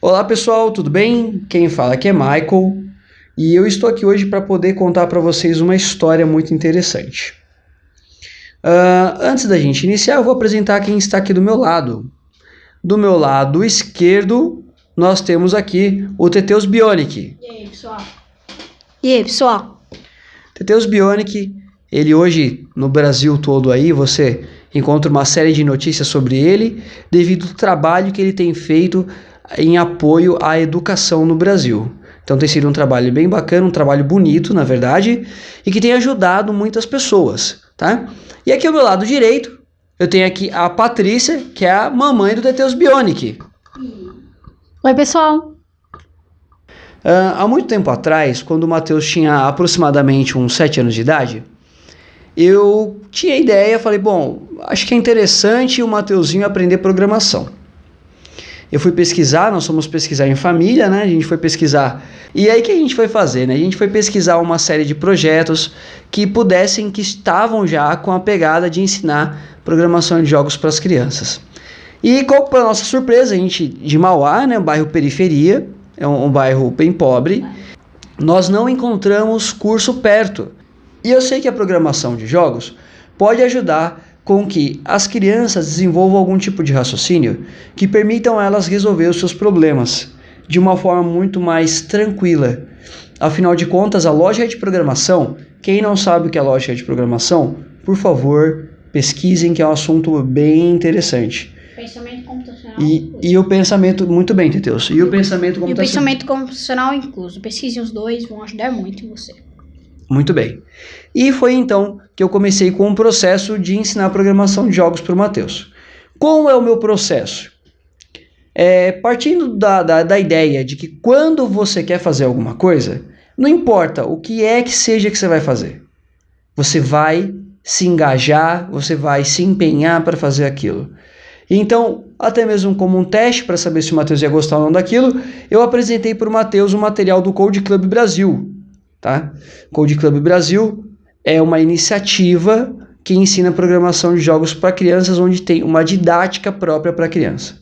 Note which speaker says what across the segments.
Speaker 1: Olá pessoal, tudo bem? Quem fala aqui é Michael e eu estou aqui hoje para poder contar para vocês uma história muito interessante. Antes da gente iniciar, eu vou apresentar quem está aqui do meu lado. Do meu lado esquerdo, nós temos aqui o Teteus Bionic.
Speaker 2: E aí, pessoal?
Speaker 1: Teteus Bionic, ele hoje no Brasil todo aí, você encontra uma série de notícias sobre ele, devido ao trabalho que ele tem feito em apoio à educação no Brasil. Então tem sido um trabalho bem bacana, um trabalho bonito, na verdade, e que tem ajudado muitas pessoas, tá? E aqui ao meu lado direito, eu tenho aqui a Patrícia, que é a mamãe do Teteus Bionic.
Speaker 2: Oi, pessoal.
Speaker 1: Há muito tempo atrás, quando o Matheus tinha aproximadamente uns 7 anos de idade, eu tinha ideia, falei, bom, acho que é interessante o Mateuzinho aprender programação. Eu fui pesquisar, nós fomos pesquisar em família, né? A gente foi pesquisar. E aí o que a gente foi fazer, né? A gente foi pesquisar uma série de projetos que estavam já com a pegada de ensinar programação de jogos para as crianças. E qual para nossa surpresa, a gente de Mauá, né? Um bairro periferia, é um bairro bem pobre, nós não encontramos curso perto. E eu sei que a programação de jogos pode ajudar com que as crianças desenvolvam algum tipo de raciocínio que permitam elas resolver os seus problemas de uma forma muito mais tranquila. Afinal de contas, a lógica de programação, quem não sabe o que é lógica de programação, por favor, pesquisem, que é um assunto bem interessante.
Speaker 2: Pensamento computacional
Speaker 1: e o pensamento, muito bem, Teteus. E o pensamento computacional.
Speaker 2: E o pensamento computacional incluso. Pesquisem os dois, vão ajudar muito em você.
Speaker 1: Muito bem. E foi então que eu comecei com o processo de ensinar programação de jogos para o Matheus. Como é o meu processo? Partindo da ideia de que quando você quer fazer alguma coisa, não importa o que é que seja que você vai fazer, você vai se engajar, você vai se empenhar para fazer aquilo. Então, até mesmo como um teste para saber se o Matheus ia gostar ou não daquilo, eu apresentei para o Matheus o material do Code Club Brasil. Tá? Code Club Brasil é uma iniciativa que ensina programação de jogos para crianças, onde tem uma didática própria para criança.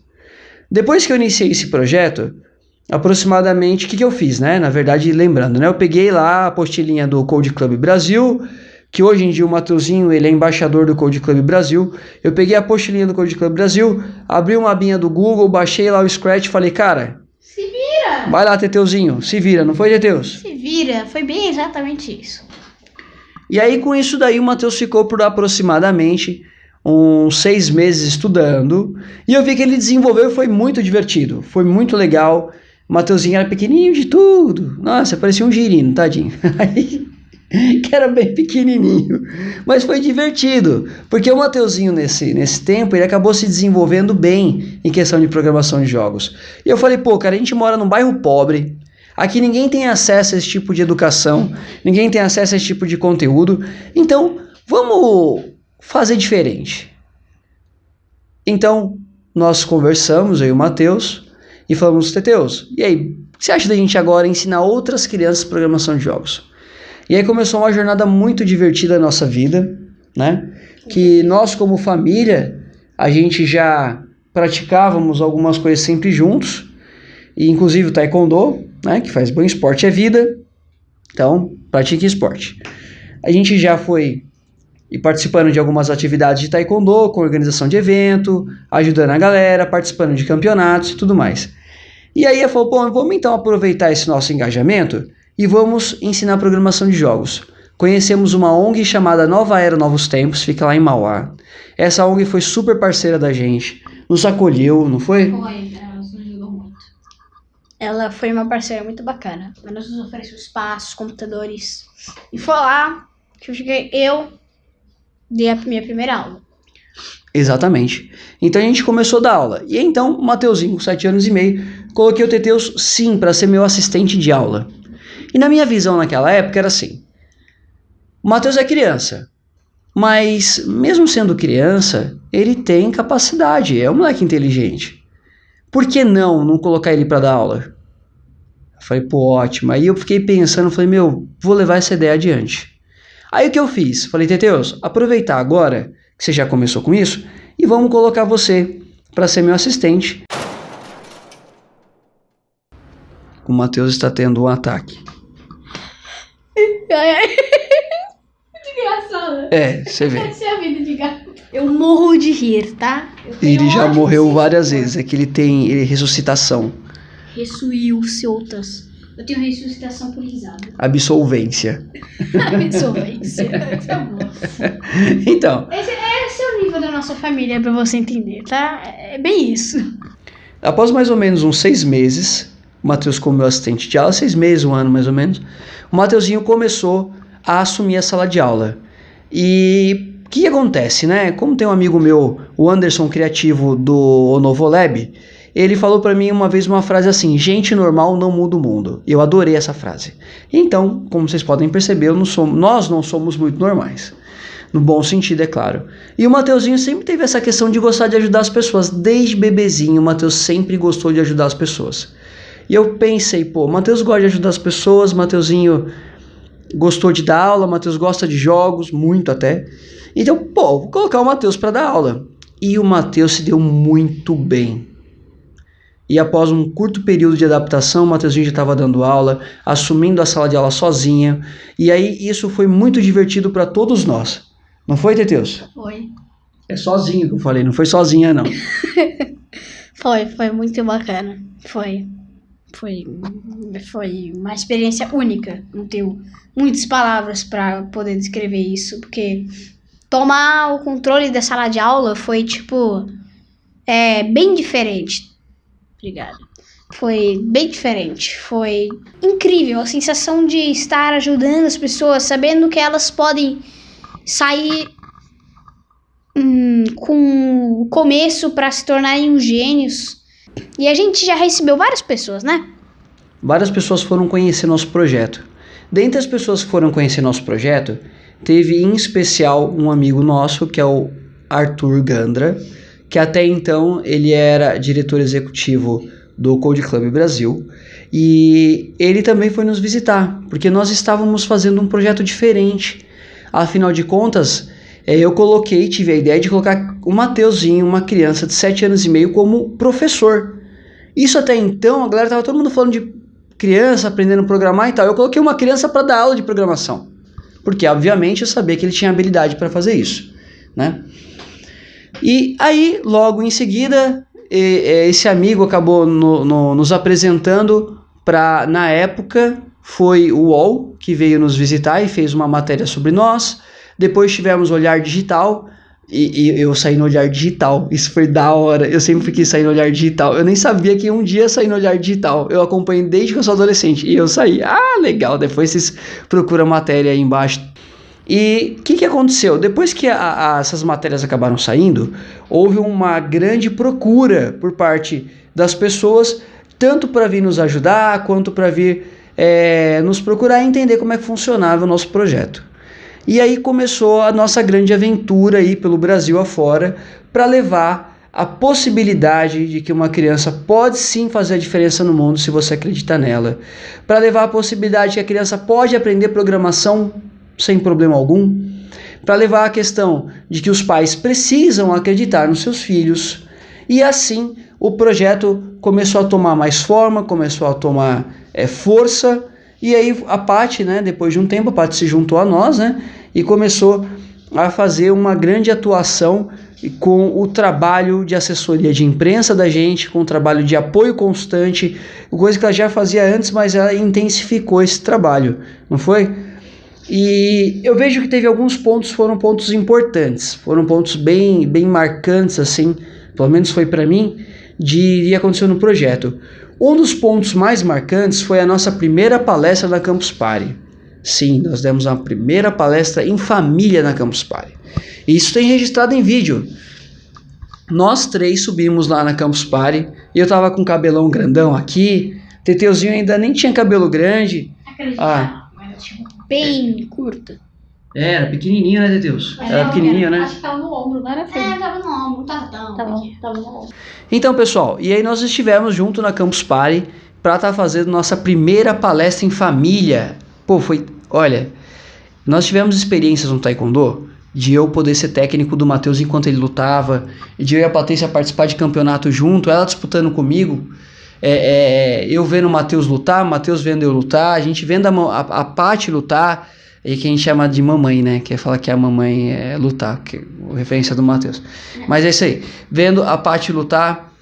Speaker 1: Depois que eu iniciei esse projeto, aproximadamente, o que eu fiz, né? Na verdade, lembrando, né? Eu peguei lá a apostilinha do Code Club Brasil, que hoje em dia o Mateuzinho, ele é embaixador do Code Club Brasil. Eu peguei a apostilinha do Code Club Brasil, abri uma abinha do Google, baixei lá o Scratch e falei, cara,
Speaker 2: se vira!
Speaker 1: Vai lá, Teteuzinho, se vira, não foi, Teteus?
Speaker 2: Se vira, foi bem exatamente isso.
Speaker 1: E aí, com isso daí, o Matheus ficou por aproximadamente uns 6 meses estudando. E eu vi que ele desenvolveu e foi muito divertido. Foi muito legal. O Mateuzinho era pequenininho de tudo. Nossa, parecia um girino, tadinho. Que era bem pequenininho. Mas foi divertido. Porque o Mateuzinho, nesse tempo, ele acabou se desenvolvendo bem em questão de programação de jogos. E eu falei, pô, cara, a gente mora num bairro pobre. Aqui ninguém tem acesso a esse tipo de educação, ninguém tem acesso a esse tipo de conteúdo, então vamos fazer diferente. Então nós conversamos, eu e o Matheus, e falamos, Teteus, e aí, o que você acha da gente agora ensinar outras crianças programação de jogos? E aí começou uma jornada muito divertida na nossa vida, né? Que nós como família, a gente já praticávamos algumas coisas sempre juntos, e inclusive o taekwondo, né, que faz bom, esporte é vida, então pratique esporte. A gente já foi participando de algumas atividades de taekwondo, com organização de evento, ajudando a galera, participando de campeonatos e tudo mais. E aí eu falei, bom, vamos então aproveitar esse nosso engajamento e vamos ensinar programação de jogos. Conhecemos uma ONG chamada Nova Era Novos Tempos, fica lá em Mauá. Essa ONG foi super parceira da gente, nos acolheu, não foi?
Speaker 2: Foi, ela nos ajudou muito. Ela foi uma parceira muito bacana. Ela nos ofereceu espaços, computadores. E foi lá que eu dei a minha primeira aula.
Speaker 1: Exatamente. Então a gente começou a dar aula. E então o Mateuzinho, com 7 anos e meio, coloquei o Teteus sim para ser meu assistente de aula. E na minha visão naquela época era assim. O Matheus é criança, mas mesmo sendo criança, ele tem capacidade, é um moleque inteligente. Por que não colocar ele para dar aula? Eu falei, pô, ótimo. Aí eu fiquei pensando, falei, vou levar essa ideia adiante. Aí o que eu fiz? Falei, Teteus, aproveitar agora que você já começou com isso e vamos colocar você para ser meu assistente. O Matheus está tendo um ataque.
Speaker 2: Ai, ai. Muito engraçado.
Speaker 1: Você vê.
Speaker 2: Essa é a vida de gato. Eu morro de rir, tá?
Speaker 1: Ele já morreu várias vezes. É que ele tem ressuscitação.
Speaker 2: Ressuscitas. Eu tenho ressuscitação por risada.
Speaker 1: Absolvência.
Speaker 2: Absolvência. Tá bom.
Speaker 1: Então.
Speaker 2: Esse é o nível da nossa família, pra você entender, tá? É bem isso.
Speaker 1: Após mais ou menos uns 6 meses, o Matheus como meu assistente de aula, 6 meses, 1 ano mais ou menos, o Mateuzinho começou a assumir a sala de aula. E o que acontece, né? Como tem um amigo meu, o Anderson, criativo do Novolab, ele falou pra mim uma vez uma frase assim: gente normal não muda o mundo. Eu adorei essa frase. Então, como vocês podem perceber, nós não somos muito normais. No bom sentido, é claro. E o Mateuzinho sempre teve essa questão de gostar de ajudar as pessoas. Desde bebezinho, o Matheus sempre gostou de ajudar as pessoas. E eu pensei, pô, o Matheus gosta de ajudar as pessoas, o Mateuzinho gostou de dar aula, o Matheus gosta de jogos, muito até. Então, pô, vou colocar o Matheus para dar aula. E o Matheus se deu muito bem. E após um curto período de adaptação, o Mateuzinho já estava dando aula, assumindo a sala de aula sozinha. E aí isso foi muito divertido para todos nós. Não foi, Teteus?
Speaker 2: Foi.
Speaker 1: É sozinho que eu falei, não foi sozinha, não.
Speaker 2: Foi muito bacana. Foi uma experiência única. Não tenho muitas palavras para poder descrever isso, porque tomar o controle da sala de aula foi, bem diferente. Obrigada. Foi bem diferente. Foi incrível a sensação de estar ajudando as pessoas, sabendo que elas podem sair com o começo para se tornarem uns gênios. E a gente já recebeu várias pessoas, né?
Speaker 1: Várias pessoas foram conhecer nosso projeto. Dentre as pessoas que foram conhecer nosso projeto, teve em especial um amigo nosso, que é o Arthur Gandra, que até então ele era diretor executivo do Code Club Brasil, e ele também foi nos visitar, porque nós estávamos fazendo um projeto diferente. Afinal de contas, tive a ideia de colocar o Mateuzinho, uma criança de 7 anos e meio, como professor. Isso até então, a galera estava todo mundo falando de criança aprendendo a programar e tal. Eu coloquei uma criança para dar aula de programação, porque obviamente eu sabia que ele tinha habilidade para fazer isso, né? E aí, logo em seguida, esse amigo acabou nos apresentando para, na época, foi o UOL que veio nos visitar e fez uma matéria sobre nós. Depois tivemos o Olhar Digital, e eu saí no Olhar Digital. Isso foi da hora, eu sempre quis sair no Olhar Digital. Eu nem sabia que um dia sair no Olhar Digital. Eu acompanho desde que eu sou adolescente, e eu saí. Ah, legal, depois vocês procuram a matéria aí embaixo. E o que aconteceu? Depois que essas matérias acabaram saindo, houve uma grande procura por parte das pessoas, tanto para vir nos ajudar, quanto para vir nos procurar e entender como é que funcionava o nosso projeto. E aí começou a nossa grande aventura aí pelo Brasil afora, para levar a possibilidade de que uma criança pode sim fazer a diferença no mundo se você acredita nela. Para levar a possibilidade que a criança pode aprender programação sem problema algum, para levar a questão de que os pais precisam acreditar nos seus filhos, e assim o projeto começou a tomar mais forma, começou a tomar força, e aí a Paty, né, depois de um tempo, a Paty se juntou a nós, né, e começou a fazer uma grande atuação com o trabalho de assessoria de imprensa da gente, com o trabalho de apoio constante, coisa que ela já fazia antes, mas ela intensificou esse trabalho, não foi? E eu vejo que teve alguns pontos, foram pontos importantes, foram pontos bem marcantes, assim, pelo menos foi para mim, de que aconteceu no projeto. Um dos pontos mais marcantes foi a nossa primeira palestra da Campus Party. Sim, nós demos uma primeira palestra em família na Campus Party. E isso tem registrado em vídeo. Nós 3 subimos lá na Campus Party, e eu tava com cabelão grandão aqui, Teteuzinho ainda nem tinha cabelo grande.
Speaker 2: Bem curta.
Speaker 1: Era pequenininho, né, Teteus? Era pequenininho, né?
Speaker 2: Acho que tava no ombro, não era feio. Tava no ombro, tava no ombro.
Speaker 1: Então, pessoal, e aí nós estivemos junto na Campus Party para estar fazendo nossa primeira palestra em família. Pô, olha, nós tivemos experiências no Taekwondo de eu poder ser técnico do Matheus enquanto ele lutava, de eu e a Patrícia participar de campeonato junto, ela disputando comigo. Eu vendo o Matheus lutar, o Matheus vendo eu lutar, a gente vendo a Paty lutar, e que a gente chama de mamãe, né? Que é falar que a mamãe é lutar, que é a referência do Matheus. Mas é isso aí. Vendo a Paty lutar,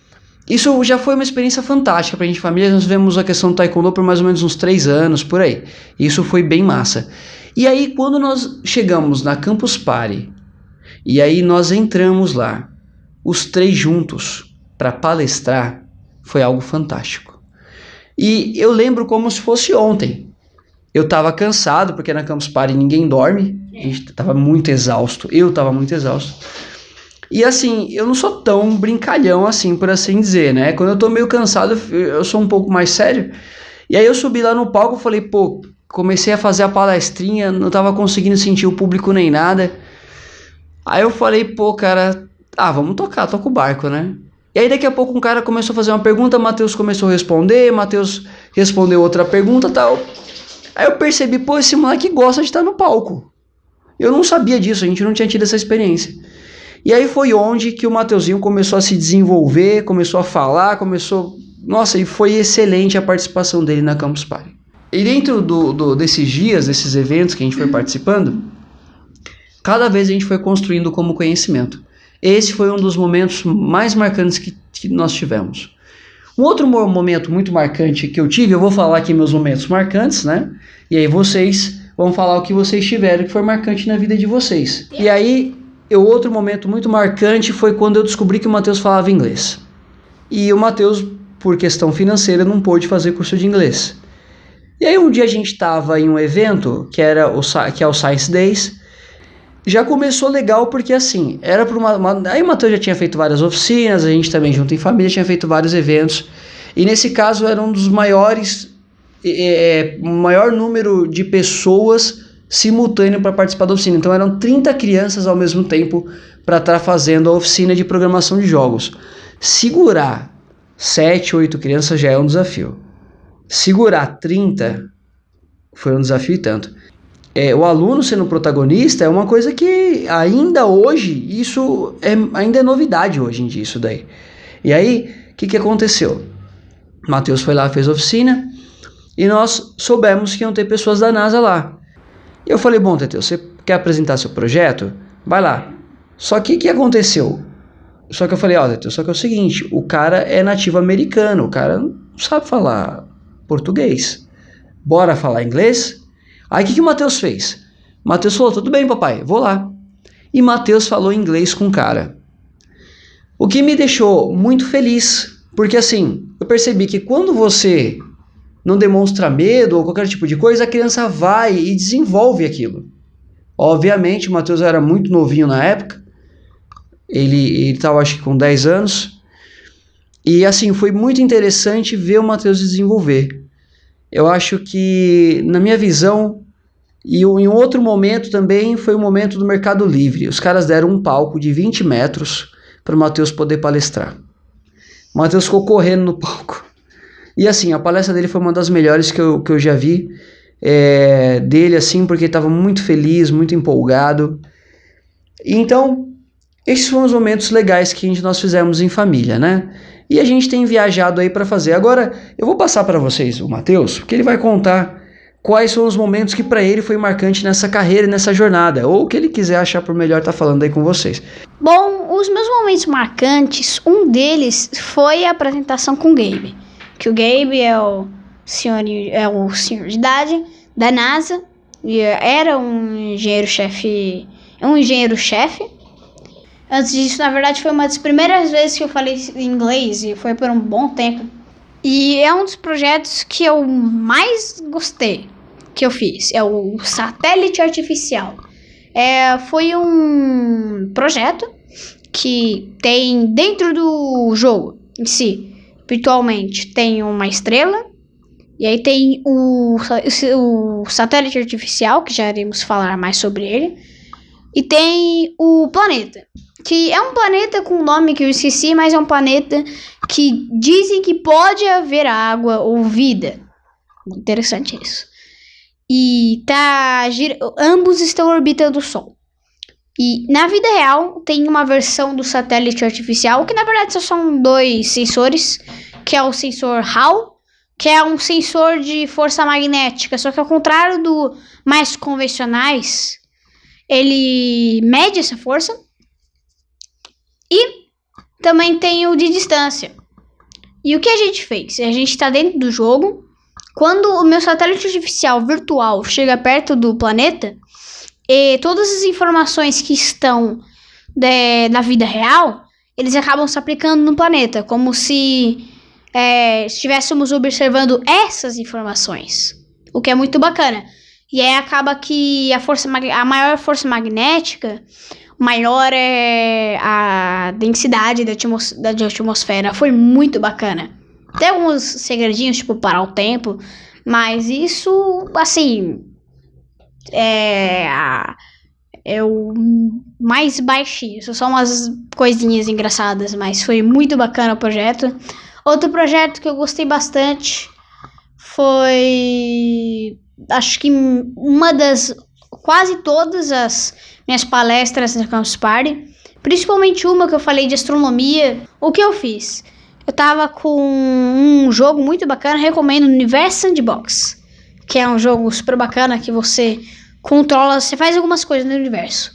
Speaker 1: isso já foi uma experiência fantástica pra gente, família. Nós vemos a questão do Taekwondo por mais ou menos uns 3 anos, por aí. Isso foi bem massa. E aí, quando nós chegamos na Campus Party, e aí nós entramos lá, os 3 juntos, para palestrar, foi algo fantástico. E eu lembro como se fosse ontem. Eu tava cansado, porque na Campus Party ninguém dorme. A gente tava muito exausto. Eu tava muito exausto. E assim, eu não sou tão brincalhão assim, por assim dizer, né? Quando eu tô meio cansado, eu sou um pouco mais sério. E aí eu subi lá no palco e falei, pô, comecei a fazer a palestrinha, não tava conseguindo sentir o público nem nada. Aí eu falei, pô, cara, vamos tocar, toca o barco, né? E aí daqui a pouco um cara começou a fazer uma pergunta, Matheus começou a responder, Matheus respondeu outra pergunta e tal. Aí eu percebi, pô, esse moleque gosta de estar no palco. Eu não sabia disso, a gente não tinha tido essa experiência. E aí foi onde que o Matheusinho começou a se desenvolver, começou a falar, Nossa, e foi excelente a participação dele na Campus Party. E dentro desses dias, desses eventos que a gente foi participando, cada vez a gente foi construindo como conhecimento. Esse foi um dos momentos mais marcantes que nós tivemos. Um outro momento muito marcante que eu tive, eu vou falar aqui meus momentos marcantes, né? E aí vocês vão falar o que vocês tiveram que foi marcante na vida de vocês. E aí, outro momento muito marcante foi quando eu descobri que o Matheus falava inglês. E o Matheus, por questão financeira, não pôde fazer curso de inglês. E aí um dia a gente estava em um evento, que é o Science Days. Já começou legal porque assim, era para aí o Matheus já tinha feito várias oficinas, a gente também junto em família tinha feito vários eventos. E nesse caso era um dos maiores, maior número de pessoas simultâneo para participar da oficina. Então eram 30 crianças ao mesmo tempo para estar fazendo a oficina de programação de jogos. Segurar 7, 8 crianças já é um desafio. Segurar 30 foi um desafio e tanto. O aluno sendo protagonista é uma coisa que ainda hoje, ainda é novidade hoje em dia isso daí. E aí, o que aconteceu? O Matheus foi lá, fez a oficina, e nós soubemos que iam ter pessoas da NASA lá. E eu falei, bom, Teteu, você quer apresentar seu projeto? Vai lá. Só que o que aconteceu? Só que eu falei, Teteu, só que é o seguinte, o cara é nativo americano, o cara não sabe falar português. Bora falar inglês? Aí o que o Matheus fez? O Matheus falou, tudo bem, papai, vou lá. E Matheus falou inglês com o cara. O que me deixou muito feliz, porque assim, eu percebi que quando você não demonstra medo ou qualquer tipo de coisa, a criança vai e desenvolve aquilo. Obviamente, o Matheus era muito novinho na época, ele estava acho que com 10 anos, e assim, foi muito interessante ver o Matheus desenvolver. Eu acho que, na minha visão, e em um outro momento também, foi o momento do Mercado Livre. Os caras deram um palco de 20 metros para o Matheus poder palestrar. O Matheus ficou correndo no palco. E assim, a palestra dele foi uma das melhores que eu já vi dele, assim, porque ele estava muito feliz, muito empolgado. Então, esses foram os momentos legais que nós fizemos em família, né? E a gente tem viajado aí para fazer. Agora, eu vou passar para vocês o Matheus, porque ele vai contar quais são os momentos que para ele foi marcante nessa carreira e nessa jornada, ou o que ele quiser achar por melhor estar falando aí com vocês.
Speaker 2: Bom, os meus momentos marcantes, um deles foi a apresentação com o Gabe. Que o Gabe é o senhor de idade da NASA, e era um engenheiro-chefe. Antes disso, na verdade, foi uma das primeiras vezes que eu falei inglês, e foi por um bom tempo. E é um dos projetos que eu mais gostei que eu fiz, é o satélite artificial. Foi um projeto que tem dentro do jogo em si, virtualmente, tem uma estrela, e aí tem o satélite artificial, que já iremos falar mais sobre ele, e tem o planeta, que é um planeta com um nome que eu esqueci, mas é um planeta que dizem que pode haver água ou vida. Interessante isso. E ambos estão orbitando o Sol. E na vida real tem uma versão do satélite artificial, que na verdade só são 2 sensores, que é o sensor Hall, que é um sensor de força magnética, só que ao contrário do mais convencionais, ele mede essa força. E também tem o de distância. E o que a gente fez? A gente está dentro do jogo. Quando o meu satélite artificial virtual chega perto do planeta, e todas as informações que estão na vida real, eles acabam se aplicando no planeta, como se estivéssemos observando essas informações, o que é muito bacana. E aí acaba que a maior força magnética, maior é a densidade da atmosfera. Foi muito bacana. Tem alguns segredinhos, tipo parar o tempo, mas isso, assim, é o mais baixinho. São só umas coisinhas engraçadas, mas foi muito bacana o projeto. Outro projeto que eu gostei bastante foi, acho que quase todas as minhas palestras na Campus Party, principalmente uma que eu falei de astronomia. O que eu fiz? Eu tava com um jogo muito bacana, recomendo, Universo Sandbox, que é um jogo super bacana que você controla, você faz algumas coisas no universo.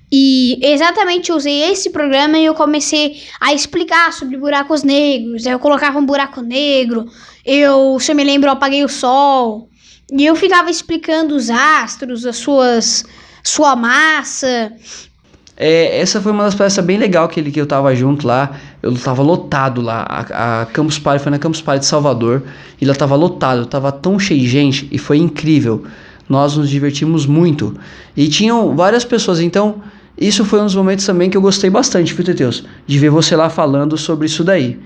Speaker 2: E exatamente eu usei esse programa e eu comecei a explicar sobre buracos negros. Eu colocava um buraco negro, se eu me lembro, eu apaguei o sol. E eu ficava explicando os astros, sua massa.
Speaker 1: Essa foi uma das palestras bem legal que eu tava junto lá. Eu tava lotado lá. A Campus Party foi na Campus Party de Salvador. E ela tava lotado, tava tão cheio de gente e foi incrível. Nós nos divertimos muito. E tinham várias pessoas, então isso foi um dos momentos também que eu gostei bastante, viu, Teteus? De ver você lá falando sobre isso daí.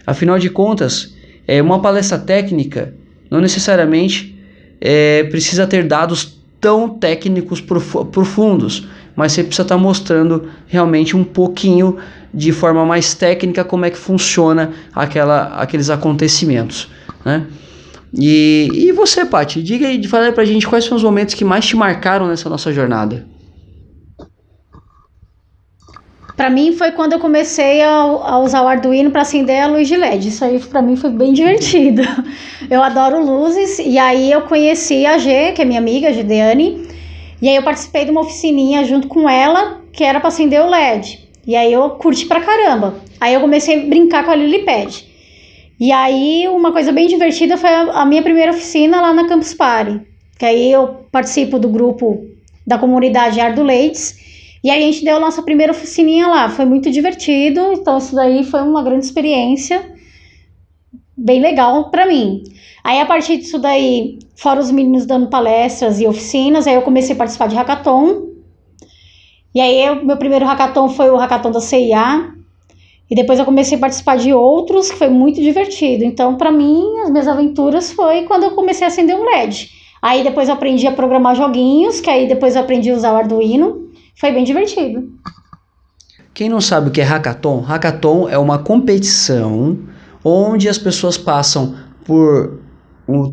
Speaker 1: Afinal de contas, uma palestra técnica não necessariamente precisa ter dados tão técnicos profundos, mas você precisa estar mostrando realmente um pouquinho de forma mais técnica como é que funciona aqueles acontecimentos, né? E você, Paty, diga aí, fala aí pra gente quais foram os momentos que mais te marcaram nessa nossa jornada.
Speaker 3: Pra mim foi quando eu comecei a usar o Arduino para acender a luz de LED. Isso aí pra mim foi bem divertido. Eu adoro luzes e aí eu conheci a G, que é minha amiga, a Gideane, e aí eu participei de uma oficininha junto com ela, que era para acender o LED. E aí eu curti pra caramba. Aí eu comecei a brincar com a Lilipad. E aí uma coisa bem divertida foi a minha primeira oficina lá na Campus Party. Que aí eu participo do grupo da comunidade Arduleites. E aí a gente deu a nossa primeira oficininha lá. Foi muito divertido. Então isso daí foi uma grande experiência. Bem legal pra mim. Aí a partir disso daí, fora os meninos dando palestras e oficinas, aí eu comecei a participar de hackathon. E aí meu primeiro hackathon foi o hackathon da CIA. E depois eu comecei a participar de outros, que foi muito divertido. Então, pra mim, as minhas aventuras foi quando eu comecei a acender um LED. Aí depois eu aprendi a programar joguinhos, que aí depois eu aprendi a usar o Arduino. Foi bem divertido.
Speaker 1: Quem não sabe o que é hackathon? Hackathon é uma competição onde as pessoas passam por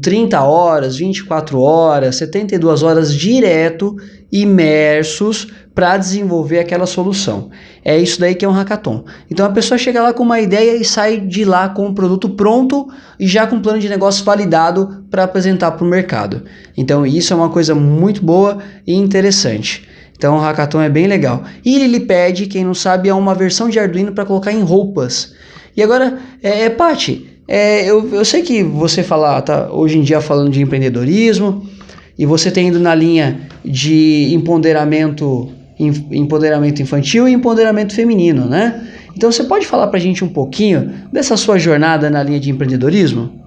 Speaker 1: 30 horas, 24 horas, 72 horas direto, imersos para desenvolver aquela solução. É isso daí que é um hackathon. Então a pessoa chega lá com uma ideia e sai de lá com um produto pronto e já com um plano de negócio validado para apresentar para o mercado. Então isso é uma coisa muito boa e interessante. Então o hackathon é bem legal. E Lilipad, quem não sabe, é uma versão de Arduino para colocar em roupas. E agora, Paty, eu sei que você tá hoje em dia falando de empreendedorismo e você tem ido na linha de empoderamento infantil e empoderamento feminino, né? Então você pode falar pra gente um pouquinho dessa sua jornada na linha de empreendedorismo?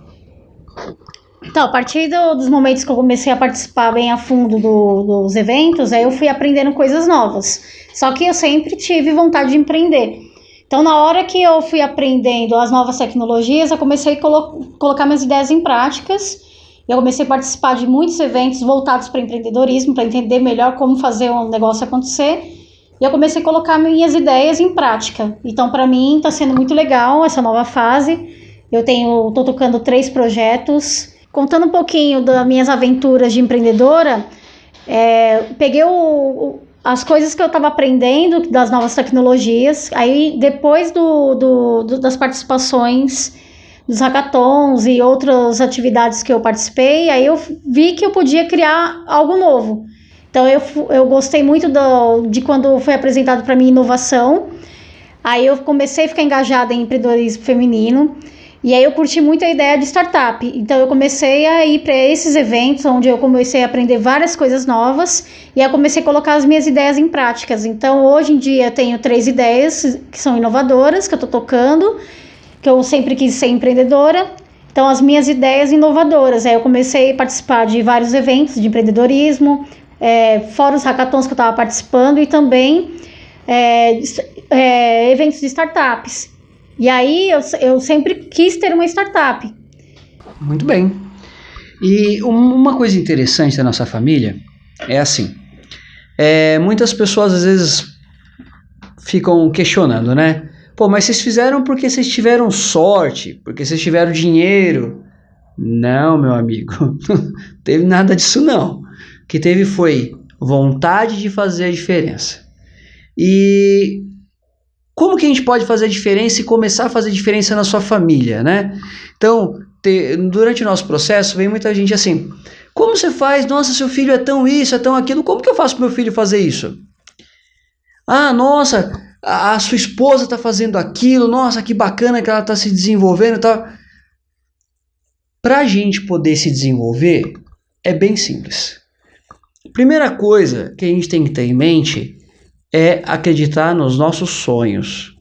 Speaker 3: Então, a partir dos momentos que eu comecei a participar bem a fundo dos eventos, aí eu fui aprendendo coisas novas. Só que eu sempre tive vontade de empreender. Então, na hora que eu fui aprendendo as novas tecnologias, eu comecei a colocar minhas ideias em práticas. Eu comecei a participar de muitos eventos voltados para empreendedorismo, para entender melhor como fazer um negócio acontecer. E eu comecei a colocar minhas ideias em prática. Então, para mim, está sendo muito legal essa nova fase. Eu tô tocando 3 projetos. Contando um pouquinho das minhas aventuras de empreendedora, peguei as coisas que eu estava aprendendo das novas tecnologias. Aí, depois das participações dos hackathons e outras atividades que eu participei, aí eu vi que eu podia criar algo novo. Então eu gostei muito de quando foi apresentado para mim inovação. Aí eu comecei a ficar engajada em empreendedorismo feminino. E aí eu curti muito a ideia de startup. Então eu comecei a ir para esses eventos onde eu comecei a aprender várias coisas novas e aí eu comecei a colocar as minhas ideias em práticas. Então hoje em dia eu tenho 3 ideias que são inovadoras, que eu estou tocando, que eu sempre quis ser empreendedora. Então as minhas ideias inovadoras. Aí eu comecei a participar de vários eventos de empreendedorismo, fora os hackathons que eu estava participando e também eventos de startups. E aí eu sempre quis ter uma startup.
Speaker 1: Muito bem. E uma coisa interessante da nossa família é assim, muitas pessoas às vezes ficam questionando, né? Pô, mas vocês fizeram porque vocês tiveram sorte, porque vocês tiveram dinheiro. Não, meu amigo, não teve nada disso não. O que teve foi vontade de fazer a diferença. E como que a gente pode fazer a diferença e começar a fazer diferença na sua família, né? Então, durante o nosso processo, vem muita gente assim, como você faz? Nossa, seu filho é tão isso, é tão aquilo, como que eu faço para meu filho fazer isso? Ah, nossa, a sua esposa está fazendo aquilo, nossa, que bacana que ela está se desenvolvendo e tal. Para a gente poder se desenvolver, é bem simples. Primeira coisa que a gente tem que ter em mente é acreditar nos nossos sonhos.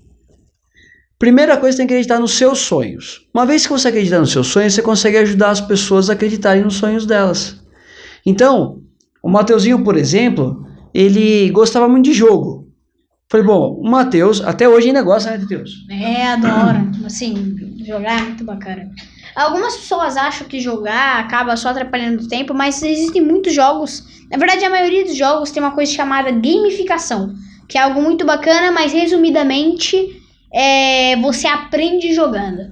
Speaker 1: Primeira coisa, tem que acreditar nos seus sonhos. Uma vez que você acredita nos seus sonhos, você consegue ajudar as pessoas a acreditarem nos sonhos delas. Então, o Mateuzinho, por exemplo, ele gostava muito de jogo. Falei, bom, o Mateus, até hoje ainda gosta, né, Mateus?
Speaker 2: Adoro. Assim, jogar é muito bacana. Algumas pessoas acham que jogar acaba só atrapalhando o tempo, mas existem muitos jogos. Na verdade, a maioria dos jogos tem uma coisa chamada gamificação, que é algo muito bacana, mas resumidamente, você aprende jogando.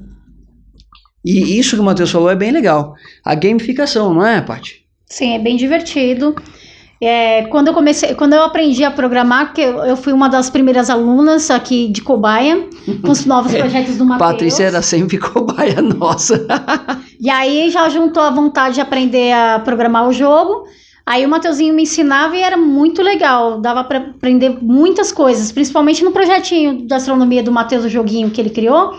Speaker 1: E isso que o Mateus falou é bem legal. A gamificação, não é, Paty?
Speaker 3: Sim, é bem divertido. Quando eu aprendi a programar, porque eu fui uma das primeiras alunas aqui de cobaia, com os novos projetos do Mateus.
Speaker 1: Patrícia era sempre cobaia nossa.
Speaker 3: E aí já juntou a vontade de aprender a programar o jogo. Aí o Mateuzinho me ensinava e era muito legal. Dava para aprender muitas coisas, principalmente no projetinho de astronomia do Mateus, o joguinho que ele criou.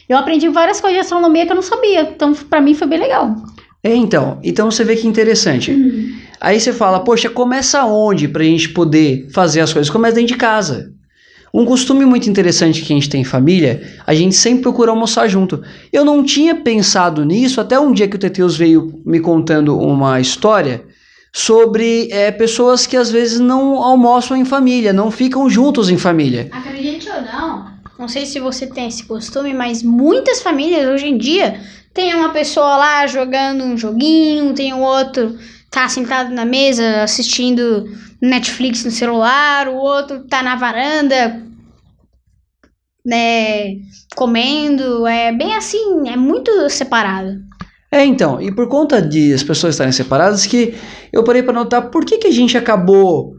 Speaker 3: Eu aprendi várias coisas de astronomia que eu não sabia. Então, para mim, foi bem legal.
Speaker 1: Então você vê que interessante. Aí você fala, poxa, começa onde pra gente poder fazer as coisas? Começa dentro de casa. Um costume muito interessante que a gente tem em família, a gente sempre procura almoçar junto. Eu não tinha pensado nisso até um dia que o Teteus veio me contando uma história sobre pessoas que às vezes não almoçam em família, não ficam juntos em família.
Speaker 2: Acredite ou não sei se você tem esse costume, mas muitas famílias hoje em dia tem uma pessoa lá jogando um joguinho, tem o outro tá sentado na mesa assistindo Netflix no celular, o outro tá na varanda, né, comendo, é bem assim, é muito separado.
Speaker 1: Então, e por conta de as pessoas estarem separadas, que eu parei para notar por que a gente acabou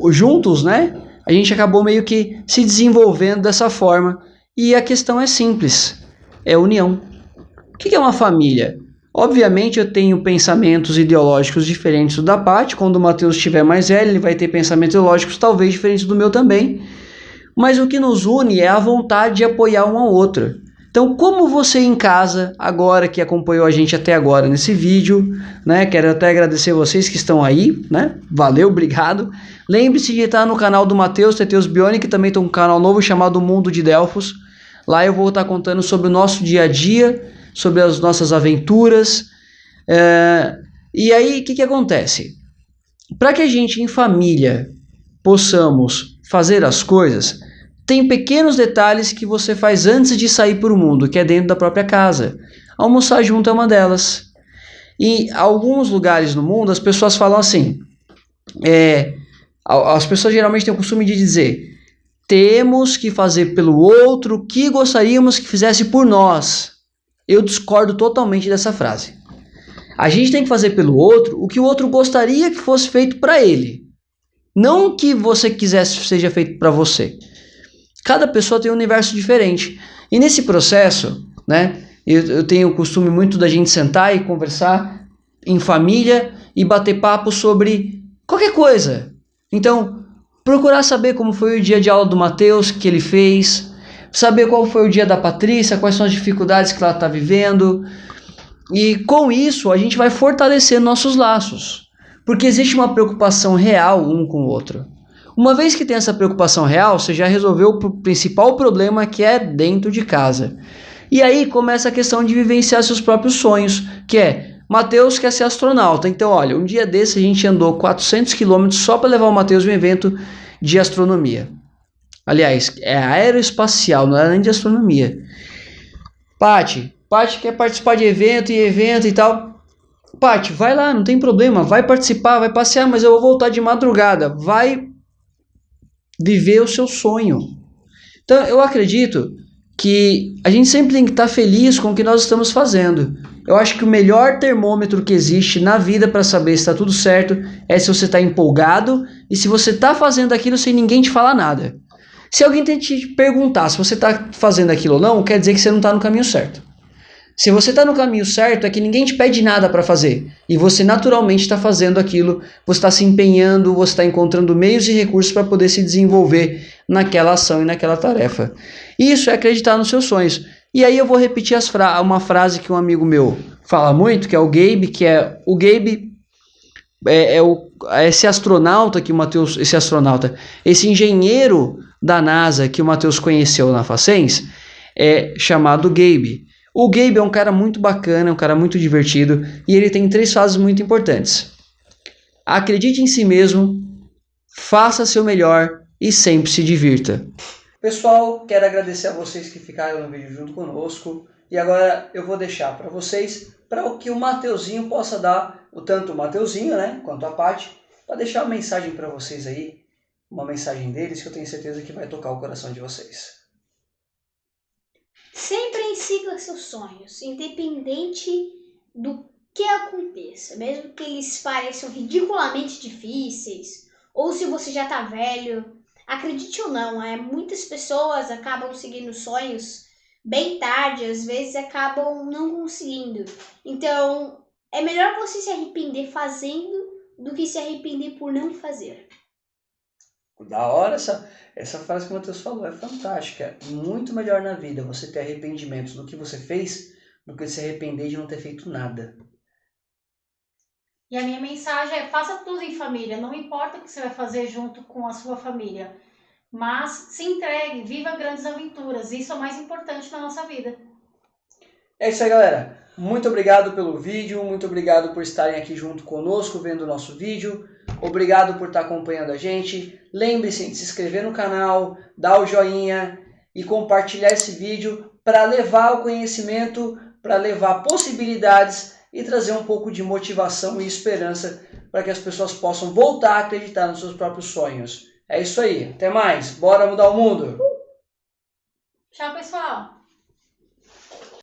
Speaker 1: juntos, né? A gente acabou meio que se desenvolvendo dessa forma. E a questão é simples, é união. O que é uma família? Obviamente eu tenho pensamentos ideológicos diferentes do da Paty. Quando o Mateus estiver mais velho, ele vai ter pensamentos ideológicos talvez diferentes do meu também. Mas o que nos une é a vontade de apoiar um ao outro. Então, como você em casa, agora que acompanhou a gente até agora nesse vídeo, né? Quero até agradecer vocês que estão aí, né? Valeu, obrigado. Lembre-se de estar no canal do Mateus, Teteus Bionic, que também tem um canal novo chamado Mundo de Delfos. Lá eu vou estar contando sobre o nosso dia a dia, sobre as nossas aventuras. E aí, o que acontece? Para que a gente em família possamos fazer as coisas, tem pequenos detalhes que você faz antes de sair para o mundo, que é dentro da própria casa. Almoçar junto é uma delas. E alguns lugares no mundo as pessoas falam assim, as pessoas geralmente têm o costume de dizer, temos que fazer pelo outro o que gostaríamos que fizesse por nós. Eu discordo totalmente dessa frase. A gente tem que fazer pelo outro o que o outro gostaria que fosse feito para ele. Não que você quisesse que seja feito para você. Cada pessoa tem um universo diferente. E nesse processo, né, Eu tenho o costume muito da gente sentar e conversar em família e bater papo sobre qualquer coisa. Então, procurar saber como foi o dia de aula do Matheus, que ele fez, saber qual foi o dia da Patrícia, quais são as dificuldades que ela está vivendo. E com isso, a gente vai fortalecer nossos laços, porque existe uma preocupação real um com o outro. Uma vez que tem essa preocupação real, você já resolveu o principal problema, que é dentro de casa. E aí começa a questão de vivenciar seus próprios sonhos, que é, Matheus quer ser astronauta. Então, olha, um dia desse a gente andou 400 quilômetros só para levar o Matheus em um evento de astronomia. Aliás, é aeroespacial, não é nem de astronomia. Paty quer participar de evento e tal. Paty, vai lá, não tem problema, vai participar, vai passear, mas eu vou voltar de madrugada. Vai viver o seu sonho. Então, eu acredito que a gente sempre tem que estar feliz com o que nós estamos fazendo. Eu acho que o melhor termômetro que existe na vida para saber se está tudo certo é se você está empolgado e se você está fazendo aquilo sem ninguém te falar nada. Se alguém te perguntar se você está fazendo aquilo ou não, quer dizer que você não está no caminho certo. Se você está no caminho certo, é que ninguém te pede nada para fazer. E você naturalmente está fazendo aquilo, você está se empenhando, você está encontrando meios e recursos para poder se desenvolver naquela ação e naquela tarefa. Isso é acreditar nos seus sonhos. E aí eu vou repetir uma frase que um amigo meu fala muito, que é o Gabe, o Gabe esse astronauta que o Matheus, esse engenheiro da NASA que o Matheus conheceu na Facens, é chamado Gabe. O Gabe é um cara muito bacana, é um cara muito divertido e ele tem 3 fases muito importantes. Acredite em si mesmo, faça seu melhor e sempre se divirta. Pessoal, quero agradecer a vocês que ficaram no vídeo junto conosco e agora eu vou deixar para vocês para que o Mateuzinho possa dar, tanto o Mateuzinho, né, quanto a Paty, para deixar uma mensagem para vocês aí, uma mensagem deles que eu tenho certeza que vai tocar o coração de vocês.
Speaker 2: Sempre siga seus sonhos, independente do que aconteça, mesmo que eles pareçam ridiculamente difíceis, ou se você já tá velho. Acredite ou não, muitas pessoas acabam seguindo sonhos bem tarde, às vezes acabam não conseguindo. Então, é melhor você se arrepender fazendo do que se arrepender por não fazer.
Speaker 1: Da hora essa frase que o Matheus falou, é fantástica. Muito melhor na vida você ter arrependimentos do que você fez do que se arrepender de não ter feito nada.
Speaker 3: E a minha mensagem é: faça tudo em família, não importa o que você vai fazer junto com a sua família, mas se entregue, viva grandes aventuras, isso é o mais importante na nossa vida.
Speaker 1: É isso aí, galera. Muito obrigado pelo vídeo, muito obrigado por estarem aqui junto conosco, vendo o nosso vídeo. Obrigado por estar acompanhando a gente. Lembre-se de se inscrever no canal, dar o joinha e compartilhar esse vídeo para levar o conhecimento, para levar possibilidades e trazer um pouco de motivação e esperança para que as pessoas possam voltar a acreditar nos seus próprios sonhos. É isso aí. Até mais. Bora mudar o mundo.
Speaker 3: Tchau, pessoal.